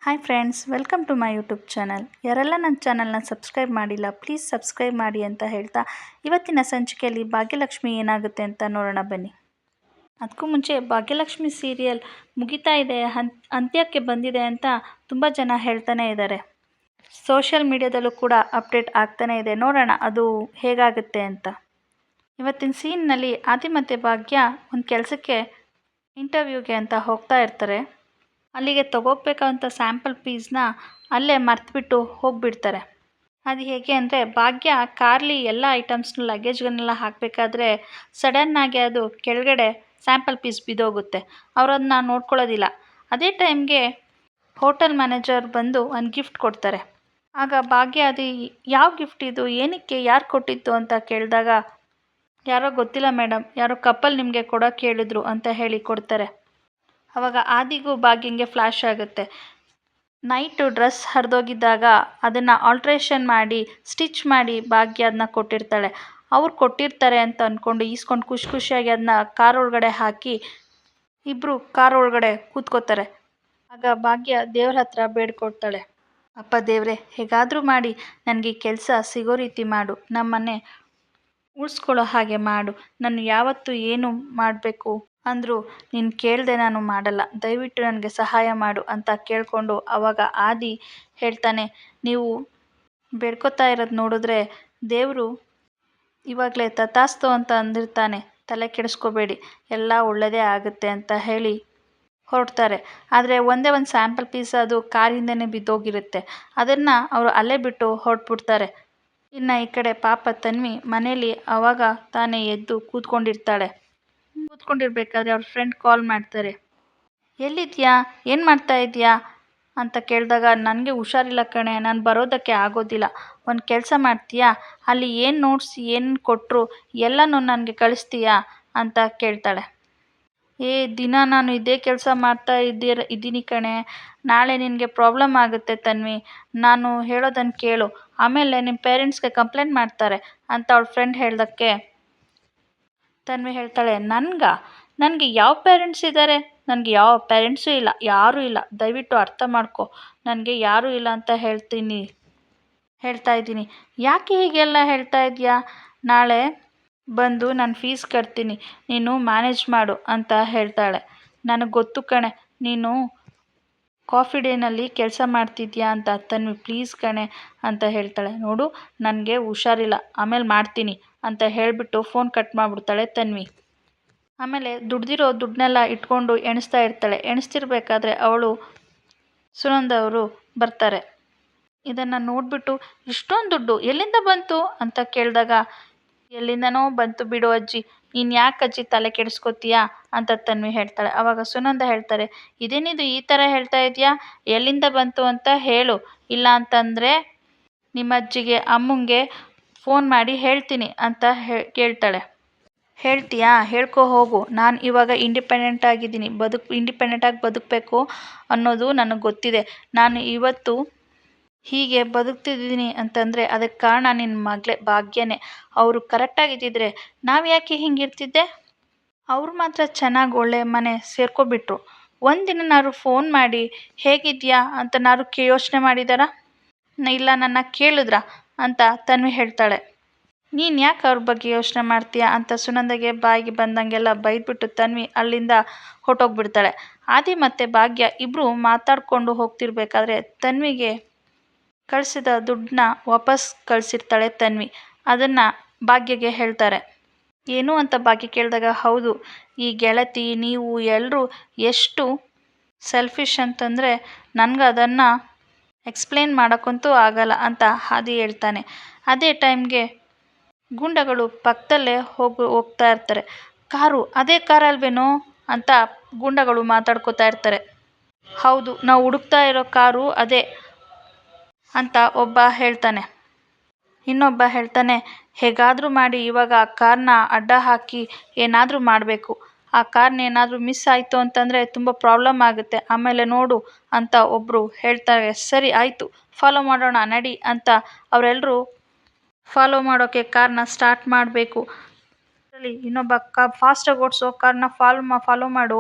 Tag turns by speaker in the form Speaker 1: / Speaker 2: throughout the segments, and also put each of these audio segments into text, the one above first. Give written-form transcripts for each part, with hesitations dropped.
Speaker 1: Hi friends, welcome to my YouTube channel. ಯಾರೆಲ್ಲ ನನ್ನ ಚಾನಲ್ನ ಸಬ್ಸ್ಕ್ರೈಬ್ ಮಾಡಿಲ್ಲ, ಪ್ಲೀಸ್ ಸಬ್ಸ್ಕ್ರೈಬ್ ಮಾಡಿ ಅಂತ ಹೇಳ್ತಾ ಇವತ್ತಿನ ಸಂಚಿಕೆಯಲ್ಲಿ ಭಾಗ್ಯಲಕ್ಷ್ಮಿ ಏನಾಗುತ್ತೆ ಅಂತ ನೋಡೋಣ ಬನ್ನಿ. ಅದಕ್ಕೂ ಮುಂಚೆ ಭಾಗ್ಯಲಕ್ಷ್ಮಿ ಸೀರಿಯಲ್ ಮುಗಿತಾ ಇದೆ, ಅಂತ್ಯಕ್ಕೆ ಬಂದಿದೆ ಅಂತ ತುಂಬ ಜನ ಹೇಳ್ತಾನೆ ಇದ್ದಾರೆ. ಸೋಷಿಯಲ್ ಮೀಡಿಯಾದಲ್ಲೂ ಕೂಡ ಅಪ್ಡೇಟ್ ಆಗ್ತಾನೆ ಇದೆ. ನೋಡೋಣ ಅದು ಹೇಗಾಗುತ್ತೆ ಅಂತ. ಇವತ್ತಿನ ಸೀನ್ನಲ್ಲಿ ಆದಿ ಮತ್ತು ಭಾಗ್ಯ ಒಂದು ಕೆಲಸಕ್ಕೆ ಇಂಟರ್ವ್ಯೂಗೆ ಅಂತ ಹೋಗ್ತಾ ಇರ್ತಾರೆ. ಅಲ್ಲಿಗೆ ತಗೋಬೇಕಾದಂಥ ಸ್ಯಾಂಪಲ್ ಪೀಸ್ನ ಅಲ್ಲೇ ಮರ್ತುಬಿಟ್ಟು ಹೋಗಿಬಿಡ್ತಾರೆ. ಅದು ಹೇಗೆ ಅಂದರೆ, ಭಾಗ್ಯ ಕಾರ್ಲಿ ಎಲ್ಲ ಐಟಮ್ಸ್ನ ಲಗೇಜ್ಗಳನ್ನೆಲ್ಲ ಹಾಕಬೇಕಾದ್ರೆ ಸಡನ್ನಾಗಿ ಅದು ಕೆಳಗಡೆ ಸ್ಯಾಂಪಲ್ ಪೀಸ್ ಬಿದ್ದೋಗುತ್ತೆ. ಅವರದನ್ನ ನೋಡ್ಕೊಳ್ಳೋದಿಲ್ಲ. ಅದೇ ಟೈಮ್ಗೆ ಹೋಟೆಲ್ ಮ್ಯಾನೇಜರ್ ಬಂದು ಒಂದು ಗಿಫ್ಟ್ ಕೊಡ್ತಾರೆ. ಆಗ ಭಾಗ್ಯ ಅದು ಯಾವ ಗಿಫ್ಟ್ ಇದು, ಏನಕ್ಕೆ, ಯಾರು ಕೊಟ್ಟಿತ್ತು ಅಂತ ಕೇಳಿದಾಗ, ಯಾರೋ ಗೊತ್ತಿಲ್ಲ ಮೇಡಮ್, ಯಾರೋ ಕಪಲ್ ನಿಮಗೆ ಕೊಡೋಕ್ಕೆ ಹೇಳಿದ್ರು ಅಂತ ಹೇಳಿ ಕೊಡ್ತಾರೆ. ಆವಾಗ ಆದಿಗೂ ಭಾಗ್ಯಂಗೆ ಫ್ಲ್ಯಾಶ್ ಆಗುತ್ತೆ. ನೈಟು ಡ್ರೆಸ್ ಹರಿದೋಗಿದ್ದಾಗ ಅದನ್ನು ಆಲ್ಟ್ರೇಷನ್ ಮಾಡಿ ಸ್ಟಿಚ್ ಮಾಡಿ ಭಾಗ್ಯ ಅದನ್ನ ಕೊಟ್ಟಿರ್ತಾಳೆ. ಅವ್ರು ಕೊಟ್ಟಿರ್ತಾರೆ ಅಂತ ಅಂದ್ಕೊಂಡು ಈಸ್ಕೊಂಡು ಖುಷಿಯಾಗಿ ಅದನ್ನ ಕಾರ್ ಒಳಗಡೆ ಹಾಕಿ ಇಬ್ಬರು ಕಾರ್ ಒಳಗಡೆ ಕೂತ್ಕೋತಾರೆ. ಆಗ ಭಾಗ್ಯ ದೇವ್ರ ಹತ್ರ ಬೇಡ್ಕೊಡ್ತಾಳೆ, ಅಪ್ಪ ದೇವ್ರೆ, ಹೇಗಾದರೂ ಮಾಡಿ ನನಗೆ ಕೆಲಸ ಸಿಗೋ ರೀತಿ ಮಾಡು, ನಮ್ಮನೆ ಉಳಿಸ್ಕೊಳ್ಳೋ ಹಾಗೆ ಮಾಡು, ನಾನು ಯಾವತ್ತೂ ಏನು ಮಾಡಬೇಕು ಅಂದರೂ ನೀನು ಕೇಳದೆ ನಾನು ಮಾಡಲ್ಲ, ದಯವಿಟ್ಟು ನನಗೆ ಸಹಾಯ ಮಾಡು ಅಂತ ಕೇಳಿಕೊಂಡು ಆವಾಗ ಆದಿ ಹೇಳ್ತಾನೆ, ನೀವು ಬೇಡ್ಕೋತಾ ಇರೋದು ನೋಡಿದ್ರೆ ದೇವರು ಇವಾಗಲೇ ತಥಾಸ್ತು ಅಂತ ಅಂದಿರ್ತಾನೆ, ತಲೆ ಕೆಡಿಸ್ಕೋಬೇಡಿ, ಎಲ್ಲ ಒಳ್ಳೆಯದೇ ಆಗುತ್ತೆ ಅಂತ ಹೇಳಿ ಹೊರಡ್ತಾರೆ. ಆದರೆ ಒಂದೇ ಒಂದು ಸ್ಯಾಂಪಲ್ ಪೀಸ್ ಅದು ಕಾರಿಂದನೇ ಬಿದ್ದೋಗಿರುತ್ತೆ. ಅದನ್ನು ಅವರು ಅಲ್ಲೇ ಬಿಟ್ಟು ಹೊರಟ್ಬಿಡ್ತಾರೆ. ಇನ್ನು ಈ ಕಡೆ ಪಾಪ ತನ್ವಿ ಮನೇಲಿ ಆವಾಗ ತಾನೇ ಎದ್ದು ಕೂತ್ಕೊಂಡಿರ್ಬೇಕಾದ್ರೆ ಅವ್ರ ಫ್ರೆಂಡ್ ಕಾಲ್ ಮಾಡ್ತಾರೆ. ಎಲ್ಲಿದ್ಯಾ, ಏನು ಮಾಡ್ತಾ ಇದೆಯಾ ಅಂತ ಕೇಳಿದಾಗ, ನನಗೆ ಹುಷಾರಿಲ್ಲ ಕಣೆ, ನಾನು ಬರೋದಕ್ಕೆ ಆಗೋದಿಲ್ಲ, ಒಂದು ಕೆಲಸ ಮಾಡ್ತೀಯಾ, ಅಲ್ಲಿ ಏನು ನೋಟ್ಸ್ ಏನು ಕೊಟ್ಟರು ಎಲ್ಲನೂ ನನಗೆ ಕಳಿಸ್ತೀಯಾ ಅಂತ ಕೇಳ್ತಾಳೆ. ದಿನ ನಾನು ಇದೇ ಕೆಲಸ ಮಾಡ್ತಾ ಇದ್ದೀನಿ ಕಣೆ, ನಾಳೆ ನಿನಗೆ ಪ್ರಾಬ್ಲಮ್ ಆಗುತ್ತೆ ತನ್ವಿ, ನಾನು ಹೇಳೋದನ್ನು ಕೇಳು, ಆಮೇಲೆ ನಿಮ್ಮ ಪೇರೆಂಟ್ಸ್ಗೆ ಕಂಪ್ಲೇಂಟ್ ಮಾಡ್ತಾರೆ ಅಂತ ಅವಳ ಫ್ರೆಂಡ್ ಹೇಳ್ದಕ್ಕೆ ತನ್ವಿ ಹೇಳ್ತಾಳೆ, ನನಗೆ ಯಾವ ಪೇರೆಂಟ್ಸ್ ಇದ್ದಾರೆ, ನನಗೆ ಯಾವ ಪೇರೆಂಟ್ಸೂ ಇಲ್ಲ, ಯಾರೂ ಇಲ್ಲ, ದಯವಿಟ್ಟು ಅರ್ಥ ಮಾಡ್ಕೊ, ನನಗೆ ಯಾರೂ ಇಲ್ಲ ಅಂತ ಹೇಳ್ತಾ ಇದ್ದೀನಿ. ಯಾಕೆ ಹೀಗೆಲ್ಲ ಹೇಳ್ತಾ ಇದೆಯಾ, ನಾಳೆ ಬಂದು ನಾನು ಫೀಸ್ ಕಟ್ತೀನಿ, ನೀನು ಮ್ಯಾನೇಜ್ ಮಾಡು ಅಂತ ಹೇಳ್ತಾಳೆ. ನನಗೆ ಗೊತ್ತು ಕಣೆ, ನೀನು ಕಾಫಿ ಡೇನಲ್ಲಿ ಕೆಲಸ ಮಾಡ್ತಿದ್ಯಾ ಅಂತ. ತನ್ವಿ ಪ್ಲೀಸ್ ಕಣೆ ಅಂತ ಹೇಳ್ತಾಳೆ. ನೋಡು, ನನಗೆ ಹುಷಾರಿಲ್ಲ, ಆಮೇಲೆ ಮಾಡ್ತೀನಿ ಅಂತ ಹೇಳಿಬಿಟ್ಟು ಫೋನ್ ಕಟ್ ಮಾಡಿಬಿಡ್ತಾಳೆ ತನ್ವಿ. ಆಮೇಲೆ ದುಡ್ದಿರೋ ದುಡ್ಡನ್ನೆಲ್ಲ ಇಟ್ಕೊಂಡು ಎಣಿಸ್ತಾ ಇರ್ತಾಳೆ. ಎಣಿಸ್ತಿರ್ಬೇಕಾದ್ರೆ ಅವಳು ಸುನಂದ ಅವರು ಬರ್ತಾರೆ. ಇದನ್ನು ನೋಡಿಬಿಟ್ಟು, ಇಷ್ಟೊಂದು ದುಡ್ಡು ಎಲ್ಲಿಂದ ಬಂತು ಅಂತ ಕೇಳಿದಾಗ, ಎಲ್ಲಿಂದನೋ ಬಂತು ಬಿಡು ಅಜ್ಜಿ, ನೀನು ಯಾಕೆ ಅಜ್ಜಿ ತಲೆ ಕೆಡಿಸ್ಕೋತೀಯಾ ಅಂತ ತನ್ವಿ ಹೇಳ್ತಾಳೆ. ಆವಾಗ ಸುನಂದ ಹೇಳ್ತಾರೆ, ಇದೇನಿದು ಈ ಥರ ಹೇಳ್ತಾ ಇದೆಯಾ, ಎಲ್ಲಿಂದ ಬಂತು ಅಂತ ಹೇಳು, ಇಲ್ಲ ಅಂತಂದರೆ ನಿಮ್ಮ ಅಜ್ಜಿಗೆ ಅಮ್ಮಂಗೆ ಫೋನ್ ಮಾಡಿ ಹೇಳ್ತೀನಿ ಅಂತ ಕೇಳ್ತಾಳೆ. ಹೇಳ್ತೀಯಾ, ಹೇಳ್ಕೊ ಹೋಗು, ನಾನು ಇವಾಗ ಇಂಡಿಪೆಂಡೆಂಟಾಗಿ ಬದುಕಬೇಕು ಅನ್ನೋದು ನನಗೆ ಗೊತ್ತಿದೆ. ನಾನು ಇವತ್ತು ಹೀಗೆ ಬದುಕ್ತಿದ್ದೀನಿ ಅಂತಂದರೆ ಅದಕ್ಕೆ ಕಾರಣ ನಿನ್ನ ಮಗಳೇ ಭಾಗ್ಯನೇ. ಅವರು ಕರೆಕ್ಟಾಗಿದ್ದಿದ್ರೆ ನಾವು ಯಾಕೆ ಹಿಂಗಿರ್ತಿದ್ದೆ. ಅವರು ಮಾತ್ರ ಚೆನ್ನಾಗಿ ಒಳ್ಳೆ ಮನೆ ಸೇರ್ಕೊಬಿಟ್ರು. ಒಂದಿನಾರು ಫೋನ್ ಮಾಡಿ ಹೇಗಿದ್ಯಾ ಅಂತನಾರು ಯೋಚನೆ ಮಾಡಿದಾರಾ, ಇಲ್ಲ ನನ್ನ ಕೇಳಿದ್ರಾ ಅಂತ ತನ್ವಿ ಹೇಳ್ತಾಳೆ. ನೀನು ಯಾಕೆ ಅವ್ರ ಬಗ್ಗೆ ಯೋಚನೆ ಮಾಡ್ತೀಯಾ ಅಂತ ಸುನಂದಗೆ ಬಾಯಿಗೆ ಬಂದಂಗೆಲ್ಲ ಬೈದ್ಬಿಟ್ಟು ತನ್ವಿ ಅಲ್ಲಿಂದ ಹೊರಟೋಗ್ಬಿಡ್ತಾಳೆ. ಆದಿ ಮತ್ತು ಭಾಗ್ಯ ಇಬ್ಬರು ಮಾತಾಡಿಕೊಂಡು ಹೋಗ್ತಿರ್ಬೇಕಾದ್ರೆ ತನ್ವಿಗೆ ಕಳಿಸಿದ ದುಡ್ಡನ್ನ ವಾಪಸ್ ಕಳಿಸಿರ್ತಾಳೆ ತನ್ವಿ. ಅದನ್ನು ಭಾಗ್ಯಗೆ ಹೇಳ್ತಾರೆ. ಏನು ಅಂತ ಭಾಗ್ಯ ಕೇಳಿದಾಗ, ಹೌದು, ಈ ಗೆಳತಿ ನೀವು ಎಲ್ಲರೂ ಎಷ್ಟು ಸೆಲ್ಫಿಶ್ ಅಂತಂದರೆ ನನಗೆ ಅದನ್ನು ಎಕ್ಸ್ಪ್ಲೇನ್ ಮಾಡೋಕ್ಕಂತೂ ಆಗಲ್ಲ ಅಂತ ಆದಿ ಹೇಳ್ತಾನೆ. ಅದೇ ಟೈಮ್ಗೆ ಗೂಂಡಗಳು ಪಕ್ಕದಲ್ಲೇ ಹೋಗ್ತಾ ಇರ್ತಾರೆ. ಕಾರು, ಅದೇ ಕಾರಲ್ವೇನೋ ಅಂತ ಗೂಂಡಗಳು ಮಾತಾಡ್ಕೋತಾ ಇರ್ತಾರೆ. ಹೌದು, ನಾವು ಹುಡುಕ್ತಾ ಇರೋ ಕಾರು ಅದೇ ಅಂತ ಒಬ್ಬ ಹೇಳ್ತಾನೆ. ಇನ್ನೊಬ್ಬ ಹೇಳ್ತಾನೆ, ಹೇಗಾದರೂ ಮಾಡಿ ಇವಾಗ ಆ ಕಾರ್ನ ಅಡ್ಡ ಹಾಕಿ ಏನಾದರೂ ಮಾಡಬೇಕು, ಆ ಕಾರ್ನ ಏನಾದರೂ ಮಿಸ್ ಆಯಿತು ಅಂತಂದರೆ ತುಂಬ ಪ್ರಾಬ್ಲಮ್ ಆಗುತ್ತೆ, ಆಮೇಲೆ ನೋಡು ಅಂತ ಒಬ್ಬರು ಹೇಳ್ತಾರೆ. ಸರಿ ಆಯಿತು, ಫಾಲೋ ಮಾಡೋಣ ನಡಿ ಅಂತ ಅವರೆಲ್ಲರೂ ಫಾಲೋ ಮಾಡೋಕ್ಕೆ ಕಾರ್ನ ಸ್ಟಾರ್ಟ್ ಮಾಡಬೇಕು. ಅದರಲ್ಲಿ ಇನ್ನೊಬ್ಬ ಫಾಸ್ಟಾಗಿ ಓಡಿಸೋ ಕಾರ್ನ ಫಾಲೋ ಮಾಡು,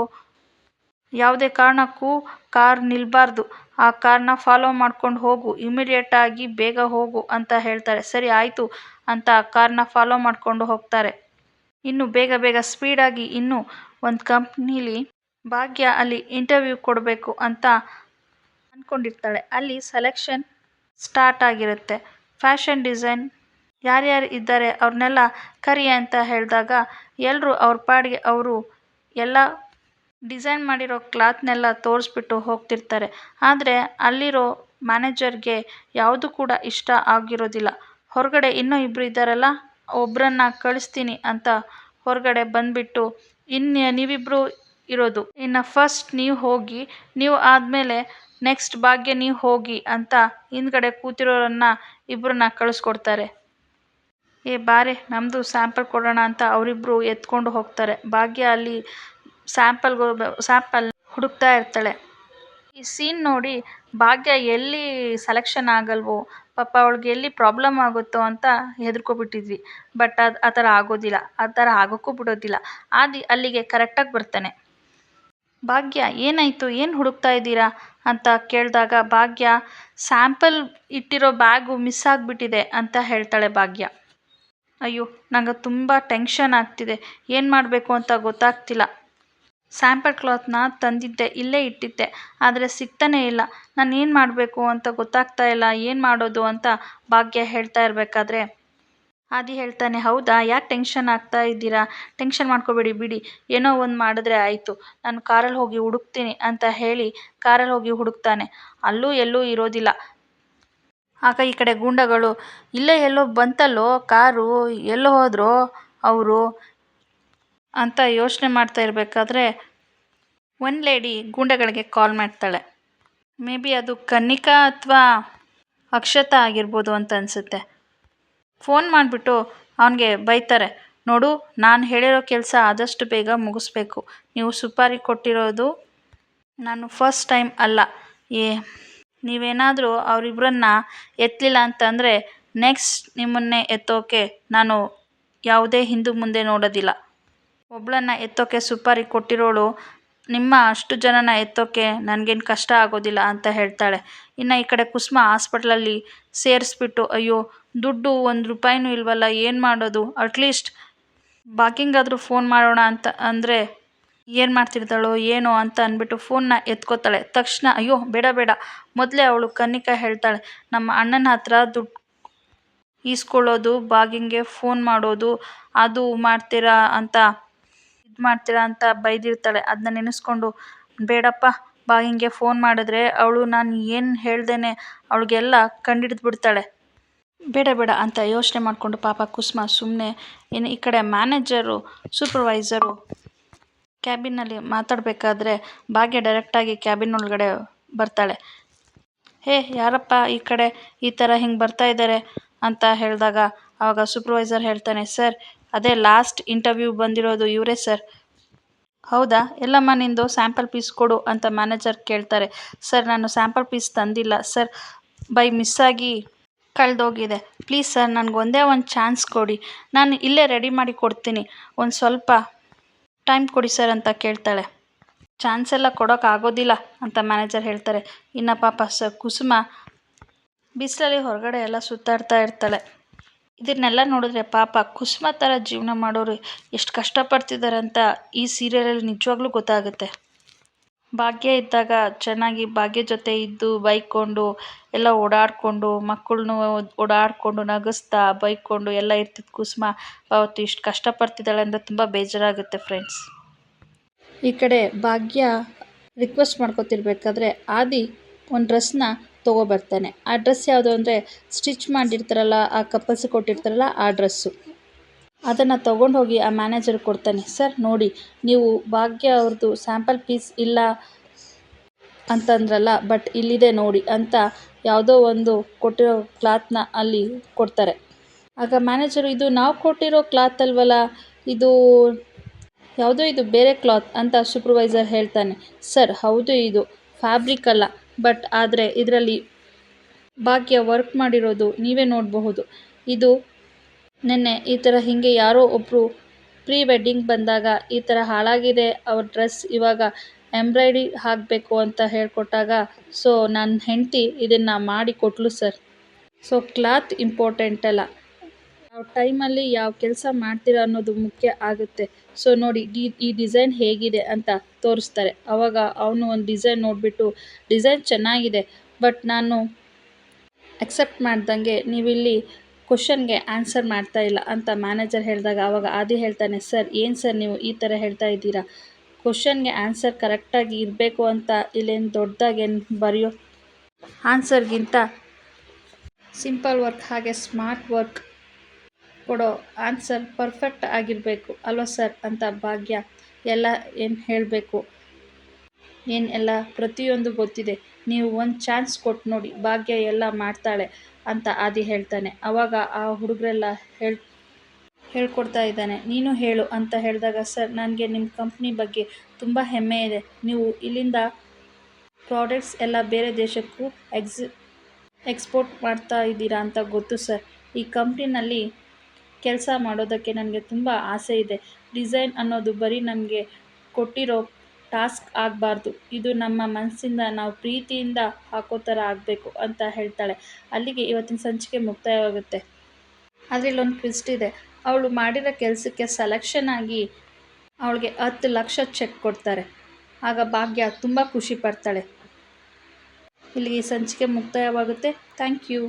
Speaker 1: ಯಾವುದೇ ಕಾರಣಕ್ಕೂ ಕಾರ್ ನಿಲ್ಲಬಾರ್ದು ಆ ಕಾರ್ನ ಫಾಲೋ ಮಾಡ್ಕೊಂಡು ಹೋಗು, ಇಮಿಡಿಯೇಟಾಗಿ ಬೇಗ ಹೋಗು ಅಂತ ಹೇಳ್ತಾರೆ. ಸರಿ ಆಯಿತು ಅಂತ ಆ ಕಾರ್ನ ಫಾಲೋ ಮಾಡಿಕೊಂಡು ಹೋಗ್ತಾರೆ. ಇನ್ನು ಬೇಗ ಬೇಗ ಸ್ಪೀಡಾಗಿ ಇನ್ನೂ ಒಂದು ಕಂಪ್ನೀಲಿ ಭಾಗ್ಯ ಅಲ್ಲಿ ಇಂಟರ್ವ್ಯೂ ಕೊಡಬೇಕು ಅಂತ ಅಂದ್ಕೊಂಡಿರ್ತಾಳೆ. ಅಲ್ಲಿ ಸೆಲೆಕ್ಷನ್ ಸ್ಟಾರ್ಟ್ ಆಗಿರುತ್ತೆ. ಫ್ಯಾಷನ್ ಡಿಸೈನ್ ಯಾರ್ಯಾರು ಇದ್ದಾರೆ ಅವ್ರನ್ನೆಲ್ಲ ಕರಿ ಅಂತ ಹೇಳಿದಾಗ ಎಲ್ಲರೂ ಅವ್ರ ಪಾಡಿಗೆ ಅವರು ಎಲ್ಲ ಡಿಸೈನ್ ಮಾಡಿರೋ ಕ್ಲಾತ್ನೆಲ್ಲ ತೋರಿಸ್ಬಿಟ್ಟು ಹೋಗ್ತಿರ್ತಾರೆ. ಆದರೆ ಅಲ್ಲಿರೋ ಮ್ಯಾನೇಜರ್ಗೆ ಯಾವುದು ಕೂಡ ಇಷ್ಟ ಆಗಿರೋದಿಲ್ಲ. ಹೊರಗಡೆ ಇನ್ನೂ ಇಬ್ಬರು ಇದ್ದಾರಲ್ಲ, ಒಬ್ಬರನ್ನ ಕಳಿಸ್ತೀನಿ ಅಂತ ಹೊರಗಡೆ ಬಂದುಬಿಟ್ಟು ನೀವಿಬ್ಬರು ಇರೋದು, ಇನ್ನು ಫಸ್ಟ್ ನೀವು ಹೋಗಿ, ನೀವು ಆದಮೇಲೆ ನೆಕ್ಸ್ಟ್ ಭಾಗ್ಯ ನೀವು ಹೋಗಿ ಅಂತ ಹಿಂದ್ಗಡೆ ಕೂತಿರೋರನ್ನ ಇಬ್ಬರನ್ನ ಕಳಿಸ್ಕೊಡ್ತಾರೆ. ಬಾರೆ ನಮ್ಮದು ಸ್ಯಾಂಪಲ್ ಕೊಡೋಣ ಅಂತ ಅವರಿಬ್ಬರು ಎತ್ಕೊಂಡು ಹೋಗ್ತಾರೆ. ಭಾಗ್ಯ ಅಲ್ಲಿ ಸ್ಯಾಂಪಲ್ ಹುಡುಕ್ತಾ ಇರ್ತಾಳೆ. ಈ ಸೀನ್ ನೋಡಿ ಭಾಗ್ಯ ಎಲ್ಲಿ ಸೆಲೆಕ್ಷನ್ ಆಗಲ್ವೋ, ಪಾಪ ಅವಳಿಗೆ ಎಲ್ಲಿ ಪ್ರಾಬ್ಲಮ್ ಆಗುತ್ತೋ ಅಂತ ಹೆದರ್ಕೊಬಿಟ್ಟಿದ್ವಿ. ಬಟ್ ಆ ಥರ ಆಗೋದಿಲ್ಲ, ಆ ಥರ ಆಗೋಕ್ಕೂ ಬಿಡೋದಿಲ್ಲ. ಆದಿ ಅಲ್ಲಿಗೆ ಕರೆಕ್ಟಾಗಿ ಬರ್ತಾನೆ. ಭಾಗ್ಯ ಏನಾಯಿತು, ಏನು ಹುಡುಕ್ತಾ ಇದ್ದೀರಾ ಅಂತ ಕೇಳಿದಾಗ ಭಾಗ್ಯ ಸ್ಯಾಂಪಲ್ ಇಟ್ಟಿರೋ ಬ್ಯಾಗು ಮಿಸ್ ಆಗಿಬಿಟ್ಟಿದೆ ಅಂತ ಹೇಳ್ತಾಳೆ ಭಾಗ್ಯ. ಅಯ್ಯೋ ನನಗೆ ತುಂಬ ಟೆನ್ಷನ್ ಆಗ್ತಿದೆ, ಏನು ಮಾಡಬೇಕು ಅಂತ ಗೊತ್ತಾಗ್ತಿಲ್ಲ. ಸ್ಯಾಂಪಲ್ ಕ್ಲಾತ್ನ ತಂದಿದ್ದೆ, ಇಲ್ಲೇ ಇಟ್ಟಿದ್ದೆ, ಆದರೆ ಸಿಗ್ತಾನೇ ಇಲ್ಲ. ನಾನು ಏನು ಮಾಡಬೇಕು ಅಂತ ಗೊತ್ತಾಗ್ತಾ ಇಲ್ಲ, ಏನು ಮಾಡೋದು ಅಂತ ಭಾಗ್ಯ ಹೇಳ್ತಾ ಇರಬೇಕಾದ್ರೆ ಆದಿ ಹೇಳ್ತಾನೆ, ಹೌದಾ, ಯಾಕೆ ಟೆನ್ಷನ್ ಆಗ್ತಾ ಇದ್ದೀರಾ, ಟೆನ್ಷನ್ ಮಾಡ್ಕೋಬೇಡಿ ಬಿಡಿ, ಏನೋ ಒಂದು ಮಾಡಿದ್ರೆ ಆಯಿತು, ನಾನು ಕಾರಲ್ಲಿ ಹೋಗಿ ಹುಡುಕ್ತೀನಿ ಅಂತ ಹೇಳಿ ಕಾರಲ್ಲಿ ಹೋಗಿ ಹುಡುಕ್ತಾನೆ. ಅಲ್ಲೂ ಎಲ್ಲೂ ಇರೋದಿಲ್ಲ. ಆಗ ಈ ಕಡೆ ಗೂಂಡಗಳು, ಇಲ್ಲೇ ಎಲ್ಲೋ ಬಂತಲ್ಲೋ ಕಾರು, ಎಲ್ಲೋ ಹೋದ್ರೋ ಅವರು ಅಂತ ಯೋಚನೆ ಮಾಡ್ತಾ ಇರಬೇಕಾದ್ರೆ ಒಂದು ಲೇಡಿ ಗೂಂಡಗಳಿಗೆ ಕಾಲ್ ಮಾಡ್ತಾಳೆ. ಮೇ ಬಿ ಅದು ಕನ್ನಿಕಾ ಅಥವಾ ಅಕ್ಷತಾ ಆಗಿರ್ಬೋದು ಅಂತ ಅನಿಸುತ್ತೆ. ಫೋನ್ ಮಾಡಿಬಿಟ್ಟು ಅವನಿಗೆ ಬೈತಾರೆ, ನೋಡು ನಾನು ಹೇಳಿರೋ ಕೆಲಸ ಆದಷ್ಟು ಬೇಗ ಮುಗಿಸ್ಬೇಕು. ನೀವು ಸುಪಾರಿ ಕೊಟ್ಟಿರೋದು ನಾನು ಫಸ್ಟ್ ಟೈಮ್ ಅಲ್ಲ. ನೀವೇನಾದರೂ ಅವರಿಬ್ಬರನ್ನ ಎತ್ತಲಿಲ್ಲ ಅಂತಂದರೆ ನೆಕ್ಸ್ಟ್ ನಿಮ್ಮನ್ನೇ ಎತ್ತೋಕೆ ನಾನು ಯಾವುದೇ ಹಿಂದೆ ಮುಂದೆ ನೋಡೋದಿಲ್ಲ. ಒಬ್ಬಳನ್ನ ಎತ್ತೋಕೆ ಸುಪಾರಿ ಕೊಟ್ಟಿರೋಳು, ನಿಮ್ಮ ಅಷ್ಟು ಜನನ ಎತ್ತೋಕೆ ನನಗೇನು ಕಷ್ಟ ಆಗೋದಿಲ್ಲ ಅಂತ ಹೇಳ್ತಾಳೆ. ಇನ್ನು ಈ ಕಡೆ ಕುಸುಮ ಹಾಸ್ಪಿಟ್ಲಲ್ಲಿ ಸೇರಿಸ್ಬಿಟ್ಟು, ಅಯ್ಯೋ ದುಡ್ಡು 1 ರೂಪಾಯಿನೂ ಇಲ್ವಲ್ಲ, ಏನು ಮಾಡೋದು, ಅಟ್ಲೀಸ್ಟ್ ಭಾಗ್ಯಂಗಾದರೂ ಫೋನ್ ಮಾಡೋಣ ಅಂತ ಅಂದರೆ ಏನು ಮಾಡ್ತಿರ್ತಾಳೋ ಏನೋ ಅಂತ ಅಂದ್ಬಿಟ್ಟು ಫೋನ್ನ ಎತ್ಕೋತಾಳೆ. ತಕ್ಷಣ ಅಯ್ಯೋ ಬೇಡ ಬೇಡ, ಮೊದಲೇ ಅವಳು ಕನ್ನಿಕಾ ಹೇಳ್ತಾಳೆ, ನಮ್ಮ ಅಣ್ಣನ ಹತ್ರ ದುಡ್ಡು ಈಸ್ಕೊಳ್ಳೋದು, ಭಾಗ್ಯಂಗೆ ಫೋನ್ ಮಾಡೋದು, ಅದು ಮಾಡ್ತೀರಾ ಅಂತ ಬೈದಿರ್ತಾಳೆ. ಅದನ್ನ ನೆನೆಸ್ಕೊಂಡು ಬೇಡಪ್ಪ, ಭಾಗ್ಯಂಗೆ ಫೋನ್ ಮಾಡಿದ್ರೆ ಅವಳು ನಾನು ಏನು ಹೇಳ್ದೇನೆ ಅವಳಿಗೆಲ್ಲ ಕಂಡಿಡ್ದು ಬಿಡ್ತಾಳೆ, ಬೇಡ ಬೇಡ ಅಂತ ಯೋಚನೆ ಮಾಡಿಕೊಂಡು ಪಾಪ ಕುಸುಮ ಸುಮ್ಮನೆ. ಇನ್ನು ಈ ಕಡೆ ಮ್ಯಾನೇಜರು ಸೂಪರ್ವೈಸರು ಕ್ಯಾಬಿನಲ್ಲಿ ಮಾತಾಡಬೇಕಾದ್ರೆ ಭಾಗ್ಯ ಡೈರೆಕ್ಟಾಗಿ ಕ್ಯಾಬಿನ್ ಒಳಗಡೆ ಬರ್ತಾಳೆ. ಯಾರಪ್ಪ ಈ ಕಡೆ ಈ ಥರ ಹಿಂಗೆ ಬರ್ತಾ ಇದ್ದಾರೆ ಅಂತ ಹೇಳಿದಾಗ ಆವಾಗ ಸೂಪರ್ವೈಸರ್ ಹೇಳ್ತಾನೆ, ಸರ್ ಅದೇ ಲಾಸ್ಟ್ ಇಂಟರ್ವ್ಯೂ ಬಂದಿರೋದು ಇವರೇ ಸರ್. ಹೌದಾ, ಎಲ್ಲಮ್ಮ ನಿಂದು ಸ್ಯಾಂಪಲ್ ಪೀಸ್ ಕೊಡು ಅಂತ ಮ್ಯಾನೇಜರ್ ಕೇಳ್ತಾರೆ. ಸರ್ ನಾನು ಸ್ಯಾಂಪಲ್ ಪೀಸ್ ತಂದಿಲ್ಲ ಸರ್, ಬೈ ಮಿಸ್ಸಾಗಿ ಕಳೆದೋಗಿದೆ. ಪ್ಲೀಸ್ ಸರ್ ನನಗೆ ಒಂದೇ ಒಂದು ಚಾನ್ಸ್ ಕೊಡಿ, ನಾನು ಇಲ್ಲೇ ರೆಡಿ ಮಾಡಿ ಕೊಡ್ತೀನಿ, ಒಂದು ಸ್ವಲ್ಪ ಟೈಮ್ ಕೊಡಿ ಸರ್ ಅಂತ ಕೇಳ್ತಾಳೆ. ಚಾನ್ಸ್ ಎಲ್ಲ ಕೊಡೋಕ್ಕಾಗೋದಿಲ್ಲ ಅಂತ ಮ್ಯಾನೇಜರ್ ಹೇಳ್ತಾರೆ. ಇನ್ನು ಪಾಪ ಕುಸುಮ ಬಿಸಿಲಲ್ಲಿ ಹೊರಗಡೆ ಎಲ್ಲ ಸುತ್ತಾಡ್ತಾ ಇರ್ತಾಳೆ. ಇದನ್ನೆಲ್ಲ ನೋಡಿದ್ರೆ ಪಾಪ ಕುಸುಮ ಥರ ಜೀವನ ಮಾಡೋರು ಎಷ್ಟು ಕಷ್ಟಪಡ್ತಿದ್ದಾರೆ ಅಂತ ಈ ಸೀರಿಯಲಲ್ಲಿ ನಿಜವಾಗ್ಲೂ ಗೊತ್ತಾಗುತ್ತೆ. ಭಾಗ್ಯ ಇದ್ದಾಗ ಚೆನ್ನಾಗಿ ಭಾಗ್ಯ ಜೊತೆ ಇದ್ದು ಬೈಕೊಂಡು ಎಲ್ಲ ಓಡಾಡಿಕೊಂಡು ಮಕ್ಕಳನ್ನು ಓಡಾಡಿಕೊಂಡು ನಗಿಸ್ತಾ ಬೈಕೊಂಡು ಎಲ್ಲ ಇರ್ತಿತ್ತು ಕುಸುಮ. ಅವತ್ತು ಇಷ್ಟು ಕಷ್ಟಪಡ್ತಿದ್ದಾಳೆ ಅಂದರೆ ತುಂಬ ಬೇಜಾರಾಗುತ್ತೆ ಫ್ರೆಂಡ್ಸ್. ಈ ಕಡೆ ಭಾಗ್ಯ ರಿಕ್ವೆಸ್ಟ್ ಮಾಡ್ಕೊತಿರ್ಬೇಕಾದ್ರೆ ಆದಿ ಒಂದು ಡ್ರೆಸ್ನ ತೊಗೊಬರ್ತಾನೆ. ಆ ಡ್ರೆಸ್ ಯಾವುದು ಅಂದರೆ ಸ್ಟಿಚ್ ಮಾಡಿರ್ತಾರಲ್ಲ, ಆ ಕಪಲ್ಸ್ ಕೊಟ್ಟಿರ್ತಾರಲ್ಲ ಆ ಡ್ರೆಸ್ಸು. ಅದನ್ನು ತೊಗೊಂಡು ಹೋಗಿ ಆ ಮ್ಯಾನೇಜರ್ಗೆ ಕೊಡ್ತಾನೆ. ಸರ್ ನೋಡಿ, ನೀವು ಭಾಗ್ಯ ಅವ್ರದ್ದು ಸ್ಯಾಂಪಲ್ ಪೀಸ್ ಇಲ್ಲ ಅಂತಂದ್ರಲ್ಲ, ಬಟ್ ಇಲ್ಲಿದೆ ನೋಡಿ ಅಂತ ಯಾವುದೋ ಒಂದು ಕೊಟ್ಟಿರೋ ಕ್ಲಾತ್ನ ಅಲ್ಲಿ ಕೊಡ್ತಾರೆ. ಆಗ ಮ್ಯಾನೇಜರು, ಇದು ನಾವು ಕೊಟ್ಟಿರೋ ಕ್ಲಾತ್ ಅಲ್ವಲ್ಲ, ಇದು ಯಾವುದೋ ಇದು ಬೇರೆ ಕ್ಲಾತ್ ಅಂತ ಸೂಪರ್ವೈಸರ್ ಹೇಳ್ತಾನೆ. ಸರ್ ಹೌದು, ಇದು ಫ್ಯಾಬ್ರಿಕ್ ಅಲ್ಲ, ಬಟ್ ಆದರೆ ಇದರಲ್ಲಿ ಭಾಗ್ಯ ವರ್ಕ್ ಮಾಡಿರೋದು ನೀವೇ ನೋಡಬಹುದು. ಇದು ನೆನ್ನೆ ಈ ಥರ ಹೀಗೆ ಯಾರೋ ಒಬ್ಬರು ಪ್ರೀ ವೆಡ್ಡಿಂಗ್ ಬಂದಾಗ ಈ ಥರ ಹಾಳಾಗಿದೆ ಅವ್ರ ಡ್ರೆಸ್, ಇವಾಗ ಎಂಬ್ರಾಯ್ಡ್ರಿ ಹಾಕಬೇಕು ಅಂತ ಹೇಳಿಕೊಟ್ಟಾಗ ಸೊ ನನ್ನ ಹೆಂಡತಿ ಇದನ್ನು ಮಾಡಿ ಕೊಟ್ಲು ಸರ್. ಸೊ ಕ್ಲಾತ್ ಇಂಪಾರ್ಟೆಂಟ್ ಅಲ್ಲ, ಯಾವ ಟೈಮಲ್ಲಿ ಯಾವ ಕೆಲಸ ಮಾಡ್ತೀರಾ ಅನ್ನೋದು ಮುಖ್ಯ ಆಗುತ್ತೆ. ಸೊ ನೋಡಿ ಈ ಡಿಸೈನ್ ಹೇಗಿದೆ ಅಂತ ತೋರಿಸ್ತಾರೆ. ಆವಾಗ ಅವನು ಒಂದು ಡಿಸೈನ್ ನೋಡಿಬಿಟ್ಟು ಡಿಸೈನ್ ಚೆನ್ನಾಗಿದೆ, ಬಟ್ ನಾನು ಅಕ್ಸೆಪ್ಟ್ ಮಾಡ್ದಂಗೆ ನೀವಿಲ್ಲಿ ಕ್ವಶನ್ಗೆ ಆನ್ಸರ್ ಮಾಡ್ತಾ ಇಲ್ಲ ಅಂತ ಮ್ಯಾನೇಜರ್ ಹೇಳಿದಾಗ ಆವಾಗ ಆದಿ ಹೇಳ್ತಾನೆ, ಸರ್ ಏನು ಸರ್ ನೀವು ಈ ಥರ ಹೇಳ್ತಾ ಇದ್ದೀರಾ, ಕ್ವಶನ್ಗೆ ಆನ್ಸರ್ ಕರೆಕ್ಟಾಗಿ ಇರಬೇಕು ಅಂತ ಇಲ್ಲೇನು ದೊಡ್ಡದಾಗೇನು ಬರೆಯೋ ಆನ್ಸರ್ಗಿಂತ ಸಿಂಪಲ್ ವರ್ಕ್ ಹಾಗೆ ಸ್ಮಾರ್ಟ್ ವರ್ಕ್ ಕೊಡೋ ಆನ್ಸರ್ ಪರ್ಫೆಕ್ಟ್ ಆಗಿರಬೇಕು ಅಲ್ವಾ ಸರ್ ಅಂತ ಭಾಗ್ಯ ಎಲ್ಲ ಏನು ಹೇಳಬೇಕು ಎಲ್ಲ ಪ್ರತಿಯೊಂದು ಗೊತ್ತಿದೆ, ನೀವು ಒಂದು ಚಾನ್ಸ್ ಕೊಟ್ಟು ನೋಡಿ, ಭಾಗ್ಯ ಎಲ್ಲ ಮಾಡ್ತಾಳೆ ಅಂತ ಆದಿ ಹೇಳ್ತಾನೆ. ಆವಾಗ ಆ ಹುಡುಗರೆಲ್ಲ ಹೇಳ್ಕೊಡ್ತಾ ಇದ್ದಾನೆ. ನೀನು ಹೇಳು ಅಂತ ಹೇಳಿದಾಗ ಸರ್ ನನಗೆ ನಿಮ್ಮ ಕಂಪ್ನಿ ಬಗ್ಗೆ ತುಂಬ ಹೆಮ್ಮೆ ಇದೆ. ನೀವು ಇಲ್ಲಿಂದ ಪ್ರಾಡಕ್ಟ್ಸ್ ಎಲ್ಲ ಬೇರೆ ದೇಶಕ್ಕೂ ಎಕ್ಸ್ಪೋರ್ಟ್ ಮಾಡ್ತಾ ಇದ್ದೀರಾ ಅಂತ ಗೊತ್ತು ಸರ್. ಈ ಕಂಪ್ನಿನಲ್ಲಿ ಕೆಲಸ ಮಾಡೋದಕ್ಕೆ ನನಗೆ ತುಂಬ ಆಸೆ ಇದೆ. ಡಿಸೈನ್ ಅನ್ನೋದು ಬರೀ ನಮಗೆ ಕೊಟ್ಟಿರೋ ಟಾಸ್ಕ್ ಆಗಬಾರ್ದು, ಇದು ನಮ್ಮ ಮನಸ್ಸಿಂದ ನಾವು ಪ್ರೀತಿಯಿಂದ ಹಾಕೋ ಥರ ಆಗಬೇಕು ಅಂತ ಹೇಳ್ತಾಳೆ. ಅಲ್ಲಿಗೆ ಇವತ್ತಿನ ಸಂಚಿಕೆ ಮುಕ್ತಾಯವಾಗುತ್ತೆ. ಆದರೆ ಇಲ್ಲೊಂದು ಟ್ವಿಸ್ಟ್ ಇದೆ. ಅವಳು ಮಾಡಿರೋ ಕೆಲಸಕ್ಕೆ ಸೆಲೆಕ್ಷನ್ ಆಗಿ ಅವಳಿಗೆ 10 ಲಕ್ಷ ಚೆಕ್ ಕೊಡ್ತಾರೆ. ಆಗ ಭಾಗ್ಯ ತುಂಬ ಖುಷಿ ಪಡ್ತಾಳೆ. ಇಲ್ಲಿಗೆ ಈ ಸಂಚಿಕೆ ಮುಕ್ತಾಯವಾಗುತ್ತೆ. Thank you.